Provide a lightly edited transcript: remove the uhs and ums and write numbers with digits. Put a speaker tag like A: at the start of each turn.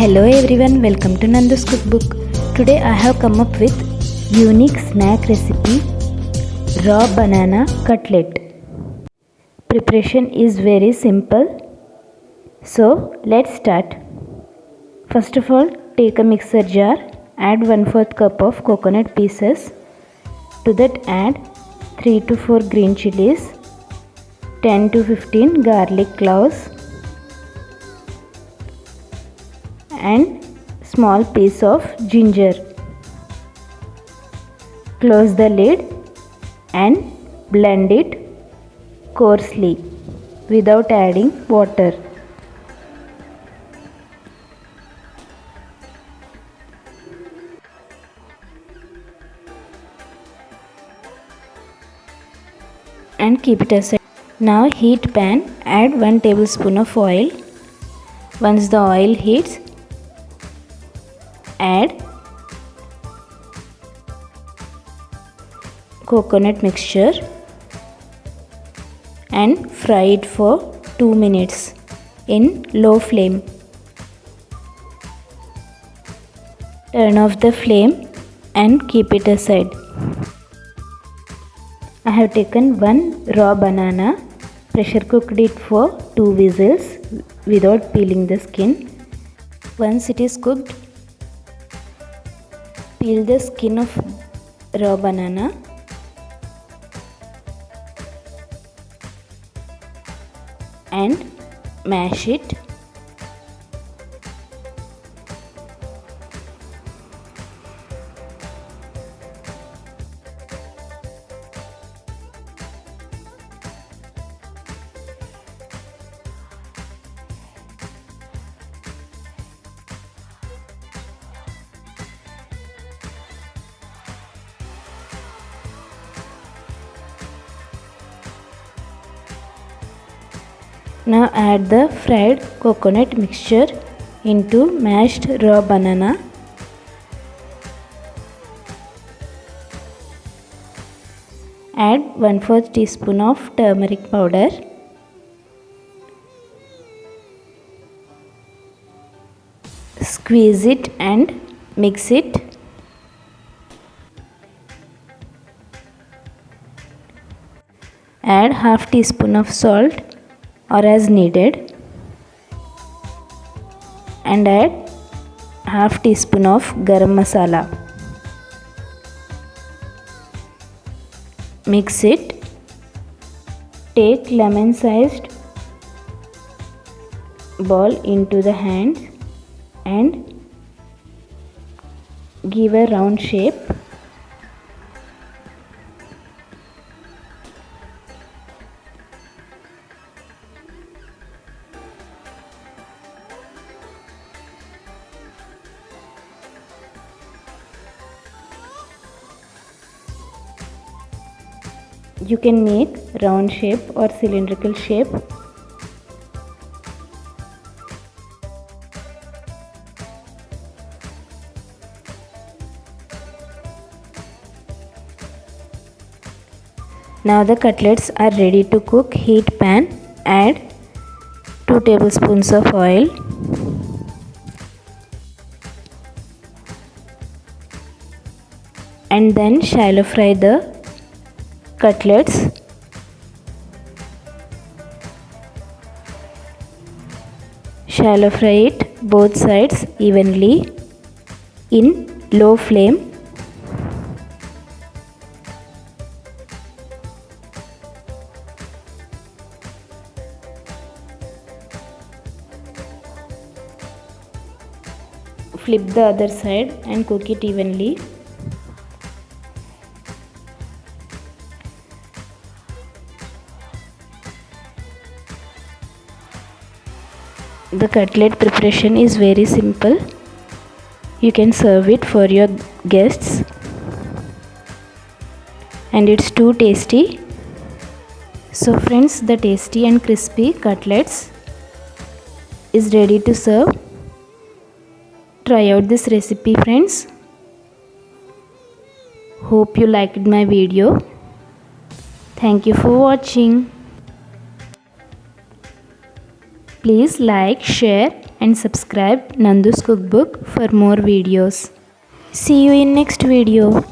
A: Hello everyone, welcome to Nandu's cookbook. Today I have come up with unique snack recipe, raw banana cutlet. Preparation is very simple. So let's start. First of all, take a mixer jar, add 1/4 cup of coconut pieces. To that add 3 to 4 green chilies, 10 to 15 garlic cloves and small piece of ginger. Close the lid and blend it coarsely without adding water. And keep it aside. Now heat pan, add 1 tablespoon of oil. Once the oil heats, add coconut mixture and fry it for 2 minutes in low flame. Turn off the flame and keep it aside. I have taken 1 raw banana, pressure cooked it for 2 whistles without peeling the skin. Once it is cooked, peel the skin of raw banana and mash it. Now add the fried coconut mixture into mashed raw banana. Add 1/4 teaspoon of turmeric powder. Squeeze it and mix it. Add half teaspoon of salt or as needed and add half teaspoon of garam masala. Mix it. Take lemon sized ball into the hand and give a round shape. You can make round shape or cylindrical shape. Now the cutlets are ready to cook. Heat pan, add 2 tablespoons of oil. And then shallow fry the cutlets. Shallow fry it both sides evenly in low flame. Flip the other side and cook it evenly. The cutlet preparation is very simple. You can serve it for your guests and it's too tasty. So friends, the tasty and crispy cutlets is ready to serve. Try out this recipe, friends. Hope you liked my video. Thank you for watching. Please like, share and subscribe Nandu's cookbook for more videos. See you in next video.